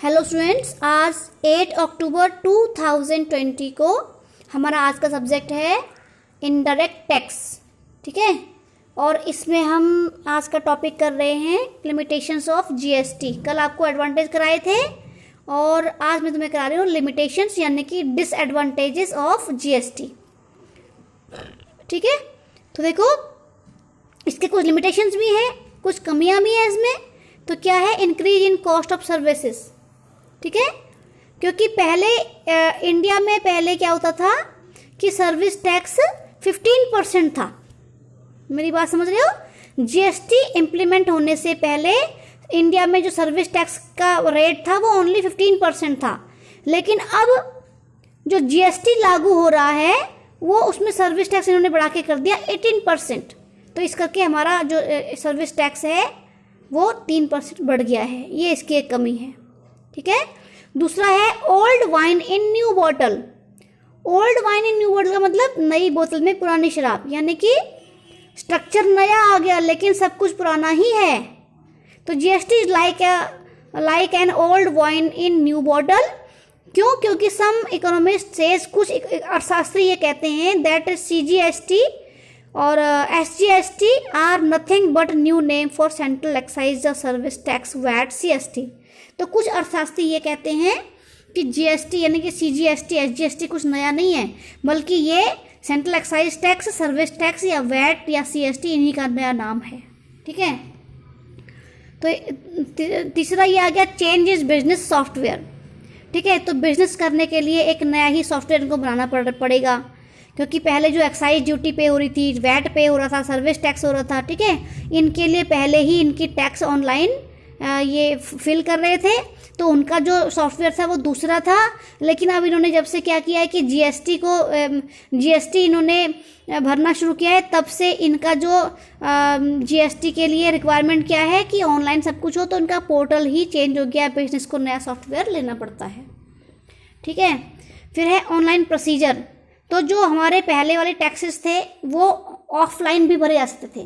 Hello students, आज 8 अक्टूबर 2020 को हमारा आज का सब्जेक्ट है इनडायरेक्ट टैक्स। ठीक है, और इसमें हम आज का टॉपिक कर रहे हैं लिमिटेशंस ऑफ जीएसटी। कल आपको एडवांटेज कराए थे और आज मैं तुम्हें करा रही हूँ लिमिटेशंस यानी कि डिसएडवांटेजेस ऑफ जीएसटी। ठीक है, तो देखो इसके कुछ लिमिटेशंस भी हैं, कुछ कमियां भी हैं इसमें। तो क्या है, increase in cost of services. ठीक है, क्योंकि पहले इंडिया में पहले क्या होता था कि सर्विस टैक्स 15% था। मेरी बात समझ रहे हो? जीएसटी इम्प्लीमेंट होने से पहले इंडिया में जो सर्विस टैक्स का रेट था वो ओनली 15% था, लेकिन अब जो जीएसटी लागू हो रहा है वो उसमें सर्विस टैक्स इन्होंने बढ़ा के कर दिया 18%। तो इस करके हमारा जो सर्विस टैक्स है वो 3% बढ़ गया है। ये इसकी एक कमी है। ठीक है, दूसरा है old wine in new bottle. Old wine in new bottle का मतलब नई बोतल में पुरानी शराब, यानी कि स्ट्रक्चर नया आ गया लेकिन सब कुछ पुराना ही है। तो GST is like an old wine in new bottle. क्यों? क्योंकि सम इकोनॉमिस्ट सेज, कुछ अर्थशास्त्री ये कहते हैं दैट सीजीएसटी और SGST are nothing but new name for central excise service tax VAT CST. तो कुछ अर्थशास्त्री ये कहते हैं कि जीएसटी यानी कि सीजीएसटी एसजीएसटी कुछ नया नहीं है, बल्कि ये central excise tax, service tax या वैट या सीएसटी इन्हीं का नया नाम है। ठीक है, तो तीसरा ये आ गया चेंज इज बिजनेस सॉफ्टवेयर। ठीक है, तो बिजनेस करने के लिए एक नया ही सॉफ्टवेयर इनको बनाना पड़ेगा, क्योंकि पहले जो एक्साइज ड्यूटी पे हो रही थी, वैट पे हो रहा था, सर्विस टैक्स हो रहा था। ठीक है, इनके लिए पहले ही इनकी टैक्स ऑनलाइन ये फिल कर रहे थे, तो उनका जो सॉफ्टवेयर था वो दूसरा था। लेकिन अब इन्होंने जब से क्या किया है कि जीएसटी इन्होंने भरना शुरू किया है, तब से इनका जो जीएसटी के लिए रिक्वायरमेंट क्या है कि ऑनलाइन सब कुछ हो, तो इनका पोर्टल ही चेंज हो गया है, बिजनेस को नया सॉफ्टवेयर लेना पड़ता है। ठीक है, फिर है ऑनलाइन प्रोसीजर। तो जो हमारे पहले वाले टैक्सेस थे वो ऑफलाइन भी भरे जा सकते थे,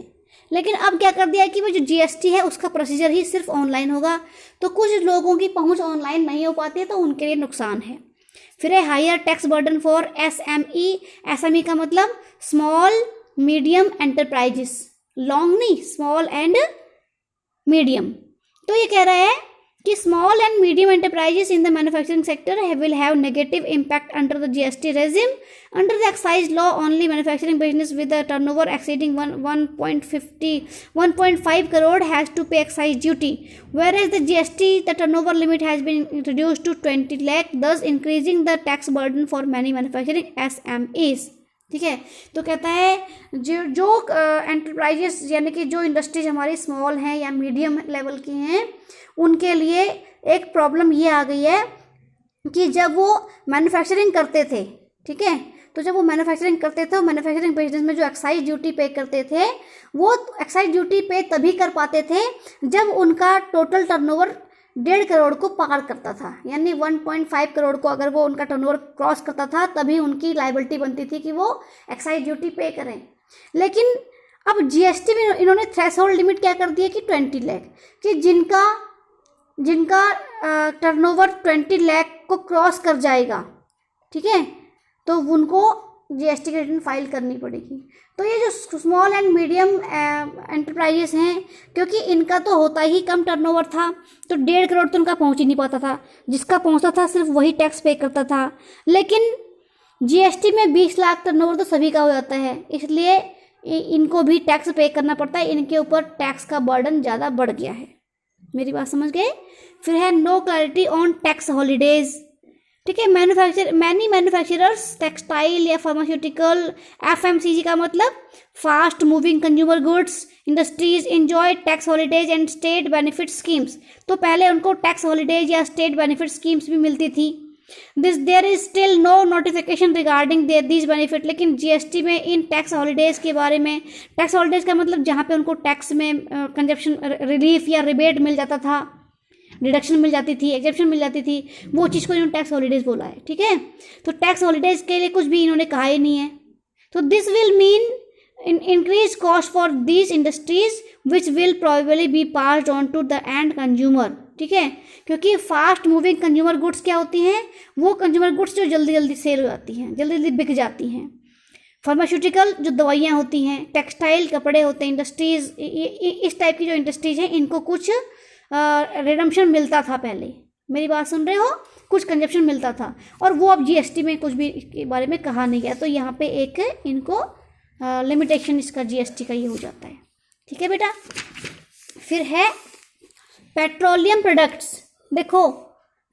लेकिन अब क्या कर दिया कि वो जो जीएसटी है उसका प्रोसीजर ही सिर्फ ऑनलाइन होगा। तो कुछ लोगों की पहुंच ऑनलाइन नहीं हो पाती है, तो उनके लिए नुकसान है। फिर है higher tax burden for SME. SME का मतलब स्मॉल मीडियम एंटरप्राइजेस, लॉन्ग नहीं, स्मॉल एंड मीडियम। तो ये कह रहा है कि small and medium enterprises in the manufacturing sector will have negative impact under the GST regime. Under the excise law, only manufacturing business with a turnover exceeding 1.5 crore has to pay excise duty, whereas the GST, the turnover limit has been reduced to 20 lakh, thus increasing the tax burden for many manufacturing SMEs. ठीक है, तो कहता है जो enterprises यानी कि जो industries हमारी स्मॉल हैं या मीडियम लेवल की हैं, उनके लिए एक प्रॉब्लम ये आ गई है कि जब वो मैन्युफैक्चरिंग करते थे, ठीक है, तो जब वो मैन्युफैक्चरिंग करते थे, मैन्युफैक्चरिंग बिजनेस में जो एक्साइज ड्यूटी पे करते थे, वो एक्साइज ड्यूटी पे तभी कर पाते थे जब उनका टोटल टर्नओवर 1.5 करोड़ को पार करता था। यानी 1.5 करोड़ को अगर वो उनका टर्नओवर क्रॉस करता था, तभी उनकी लायबिलिटी बनती थी कि वो एक्साइज ड्यूटी पे करें। लेकिन अब जीएसटी में इन्होंने थ्रेशोल्ड लिमिट क्या कर दी है कि 20 लाख, कि जिनका टर्नओवर 20 लाख को क्रॉस कर जाएगा, ठीक है, तो उनको जीएसटी की रिटर्न फाइल करनी पड़ेगी। तो ये जो स्मॉल एंड मीडियम एंटरप्राइजेस हैं, क्योंकि इनका तो होता ही कम टर्नओवर था, तो 1.5 करोड़ तो उनका पहुंच ही नहीं पाता था। जिसका पहुंचता था सिर्फ वही टैक्स पे करता था। लेकिन जीएसटी में 20 लाख टर्नओवर तो सभी का हो जाता है, इसलिए इनको भी टैक्स पे करना पड़ता है। इनके ऊपर टैक्स का बर्डन ज़्यादा बढ़ गया है। मेरी बात समझ गए? फिर है no clarity on tax holidays. ठीक है, मैनी मैन्युफैक्चरर्स टेक्सटाइल या फार्मास्यूटिकल, एफएमसीजी का मतलब fast moving consumer goods industries enjoy tax holidays and state benefit schemes. तो पहले उनको टैक्स हॉलीडेज या स्टेट बेनिफिट स्कीम्स भी मिलती थी। There is still no notification regarding these benefit. लेकिन जीएसटी में इन टैक्स हॉलीडेज के बारे में, टैक्स हॉलीडेज का मतलब जहाँ पे उनको टैक्स में कंजप्शन रिलीफ या रिबेट मिल जाता था, डिडक्शन मिल जाती थी, एग्जेप्शन मिल जाती थी, वो चीज़ को इन्होंने टैक्स हॉलीडेज बोला है। ठीक है, तो टैक्स हॉलीडेज के लिए कुछ भी इन्होंने कहा ही नहीं है। तो this will mean increase cost for these industries which will probably be passed on to the end consumer. ठीक है, क्योंकि फास्ट मूविंग कंज्यूमर गुड्स क्या होती हैं, वो कंज्यूमर गुड्स जो जल्दी जल्दी सेल हो जाती हैं, जल्दी जल्दी बिक जाती हैं। फार्मास्यूटिकल जो दवाइयाँ होती हैं, टेक्सटाइल कपड़े होते हैं, इंडस्ट्रीज, इस टाइप की जो इंडस्ट्रीज हैं इनको कुछ रिडम्पशन मिलता था पहले, मेरी बात सुन रहे हो, कुछ कंजप्शन मिलता था, और वो अब जीएसटी में कुछ भी इसके बारे में कहा नहीं गया, तो यहाँ पे एक इनको लिमिटेशन इसका जीएसटी का ये हो जाता है। ठीक है बेटा, फिर है पेट्रोलियम प्रोडक्ट्स। देखो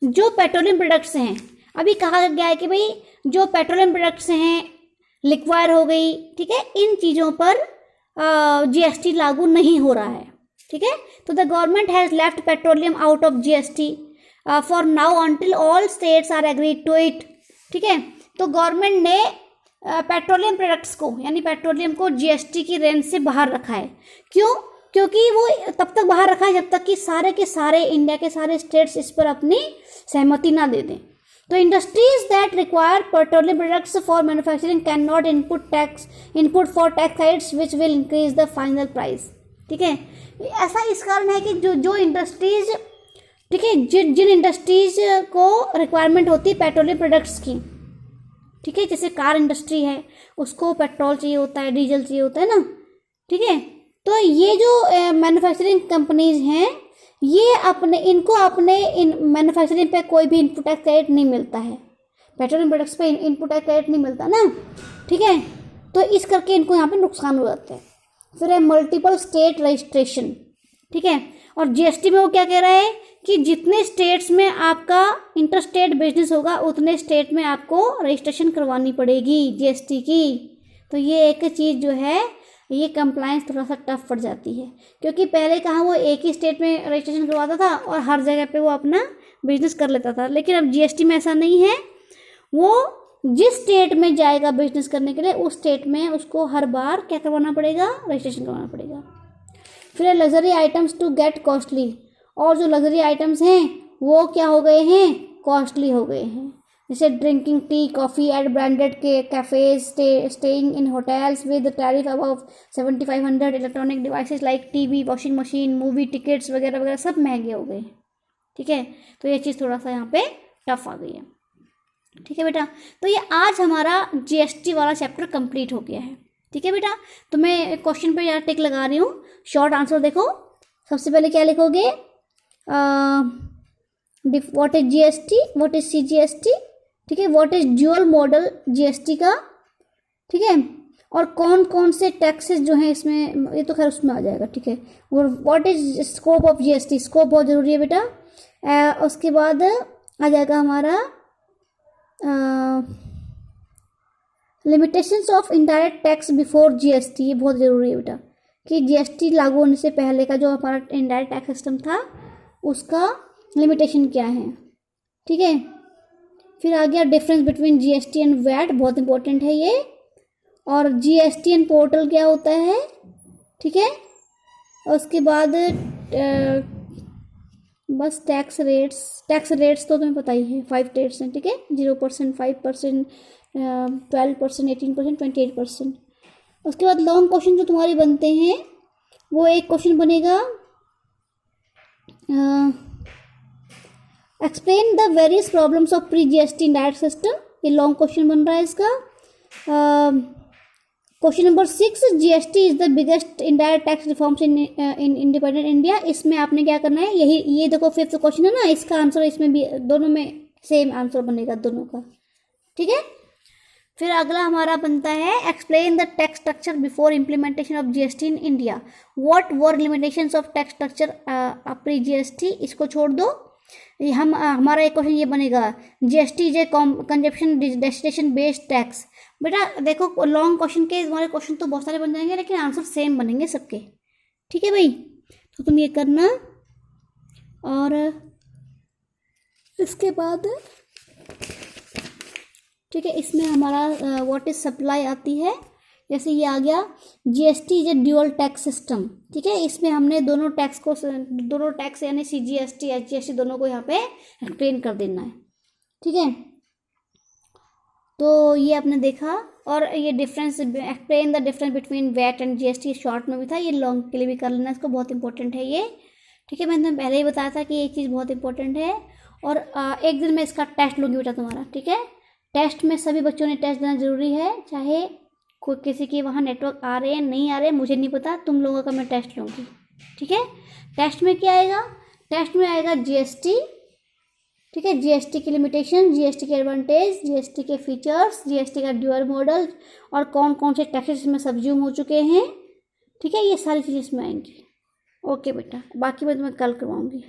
जो पेट्रोलियम प्रोडक्ट्स हैं, अभी कहा गया है कि भाई जो पेट्रोलियम प्रोडक्ट्स हैं, लिक्वायर हो गई, ठीक है, इन चीज़ों पर जीएसटी लागू नहीं हो रहा है। ठीक है, तो the government has left petroleum out of GST for now until all states are agreed to it. ठीक है, तो गवर्नमेंट ने पेट्रोलियम प्रोडक्ट्स को, यानी पेट्रोलियम को जीएसटी की रेंज से बाहर रखा है। क्यों? क्योंकि वो तब तक बाहर रखा है जब तक कि सारे के सारे इंडिया के सारे स्टेट्स इस पर अपनी सहमति ना दे दें। तो industries that require petroleum products for manufacturing can not input for tax Heights which will increase the final price. ठीक है, ऐसा इस कारण है कि जो इंडस्ट्रीज, ठीक है, जिन इंडस्ट्रीज को रिक्वायरमेंट होती है पेट्रोलियम प्रोडक्ट्स की, ठीक है, जैसे कार इंडस्ट्री है, उसको पेट्रोल चाहिए होता है, डीजल चाहिए होता है ना। ठीक है, तो ये जो मैन्युफैक्चरिंग कंपनीज हैं, ये इनको अपने मैन्युफैक्चरिंग पे कोई भी इनपुट टैक्स क्रेडिट नहीं मिलता है, पेट्रोलियम प्रोडक्ट्स पे इनपुट टैक्स क्रेडिट नहीं मिलता ना। ठीक है, तो इस करके इनको यहाँ पे नुकसान हो जाता है। फिर है मल्टीपल स्टेट रजिस्ट्रेशन। ठीक है, और जीएसटी में वो क्या कह रहा है कि जितने स्टेट्स में आपका इंटरस्टेट बिजनेस होगा उतने स्टेट में आपको रजिस्ट्रेशन करवानी पड़ेगी जीएसटी की। तो ये एक चीज़ जो है, ये कंप्लायंस थोड़ा सा टफ पड़ जाती है, क्योंकि पहले कहाँ वो एक ही स्टेट में रजिस्ट्रेशन करवाता था और हर जगह पे वो अपना बिजनेस कर लेता था, लेकिन अब जीएसटी में ऐसा नहीं है। वो जिस स्टेट में जाएगा बिजनेस करने के लिए, उस स्टेट में उसको हर बार क्या करवाना पड़ेगा, रजिस्ट्रेशन करवाना पड़ेगा। फिर luxury items to get costly, और जो लग्जरी आइटम्स हैं वो क्या हो गए हैं, कॉस्टली हो गए हैं, जैसे drinking tea coffee at branded के cafes, staying in hotels with tariff above 7500, electronic devices like TV, washing machine, movie tickets वगैरह वगैरह सब महंगे हो गए। ठीक है, तो ये चीज़ थोड़ा सा यहाँ पे टफ आ गई है। ठीक है बेटा, तो ये आज हमारा जीएसटी वाला चैप्टर कंप्लीट हो गया है। ठीक है बेटा, तो मैं क्वेश्चन पे यहाँ टिक लगा रही हूँ, शॉर्ट आंसर देखो। सबसे पहले क्या लिखोगे, what is GST, what is CGST, ठीक है, what is dual model GST का, ठीक है, और कौन कौन से टैक्सेस जो हैं इसमें, ये तो खैर उसमें आ जाएगा। ठीक है, और what is scope of GST, scope बहुत ज़रूरी है बेटा। उसके बाद आ जाएगा हमारा limitations of indirect tax before GST, ये बहुत ज़रूरी है बेटा, कि जीएसटी लागू होने से पहले का जो हमारा इनडायरेक्ट टैक्स सिस्टम था उसका लिमिटेशन क्या है। ठीक है, फिर आ गया difference between GST and VAT, बहुत इंपॉर्टेंट है ये, और जीएसटीएन पोर्टल क्या होता है। ठीक है, उसके बाद बस टैक्स रेट्स तो तुम्हें पता ही है, 5 रेट्स हैं। ठीक है, 0%, 5%, 12%, 18%, 28%। उसके बाद लॉन्ग क्वेश्चन जो तुम्हारे बनते हैं, वो एक क्वेश्चन बनेगा explain the various problems of pre GST indirect system, ये लॉन्ग क्वेश्चन बन रहा है इसका। Question number 6, GST is the biggest indirect tax reforms in independent India, इसमें आपने क्या करना है, यही ये देखो 5th क्वेश्चन है ना, इसका आंसर इसमें भी दोनों में सेम आंसर बनेगा दोनों का। ठीक है, फिर अगला हमारा बनता है explain the tax structure before implementation of GST in India, what were limitations of tax structure pre GST, इसको छोड़ दो। हमारा एक क्वेश्चन ये बनेगा, GST is a consumption destination based tax. बेटा देखो लॉन्ग क्वेश्चन के हमारे क्वेश्चन तो बहुत सारे बन जाएंगे, लेकिन आंसर सेम बनेंगे सबके। ठीक है भाई, तो तुम ये करना। और इसके बाद ठीक है, इसमें हमारा व्हाट इज सप्लाई आती है, जैसे ये आ गया GST is a dual tax system. ठीक है, इसमें हमने दोनों टैक्स यानी सीजीएसटी एचजीएसटी दोनों को यहाँ पे एक्सप्लेन कर देना है। ठीक है, तो ये आपने देखा, और ये difference explain the difference between VAT and GST short में भी था, ये लॉन्ग के लिए भी कर लेना इसको, बहुत इंपॉर्टेंट है ये। ठीक है, मैंने तुम्हें पहले ही बताया था कि ये चीज़ बहुत इंपॉर्टेंट है। और एक दिन मैं इसका टेस्ट लूँगी बेटा तुम्हारा, ठीक है। टेस्ट में सभी बच्चों ने टेस्ट देना ज़रूरी है, चाहे कोई किसी के वहाँ नेटवर्क आ रहे हैं नहीं आ रहे हैं मुझे नहीं पता, तुम लोगों का मैं टेस्ट लूँगी, ठीक है। टेस्ट में क्या आएगा? टेस्ट में आएगा जीएसटी, ठीक है, जीएसटी की लिमिटेशन, जीएसटी के एडवांटेज, जीएसटी के फीचर्स, जीएसटी का ड्यूअल मॉडल और कौन कौन से टैक्सेस इसमें सब्ज्यूम हो चुके हैं, ठीक है, ये सारी चीज़ें इसमें आएंगी। ओके बेटा, बाकी मैं तुम्हें कल करवाऊँगी।